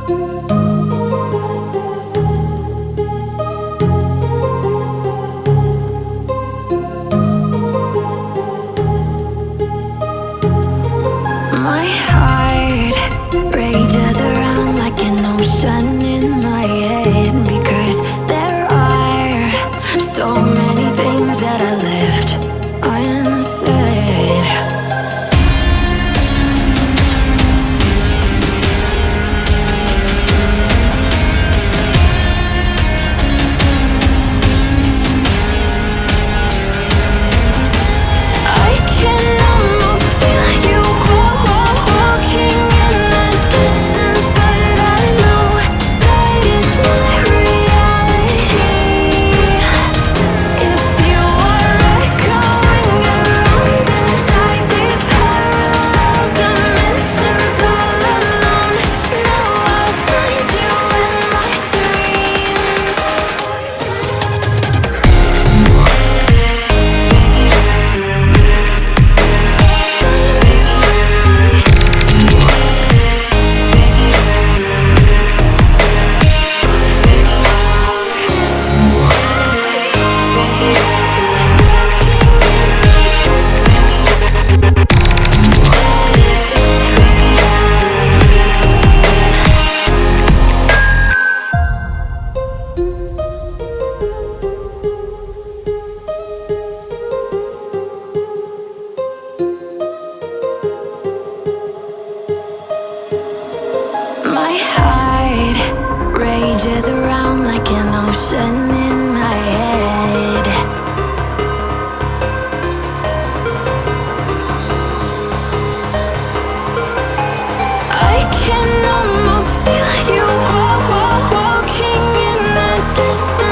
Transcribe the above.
My heart rages around like an ocean in my head, because there are so many things that I left unsaid. I can almost feel you walking in the distance, but I know that it's not reality. If you are echoing around inside these parallel dimensions all alone, now I'll find you in my dreams. My heart rages around like an ocean in my head. I can almost feel you walking in the distance.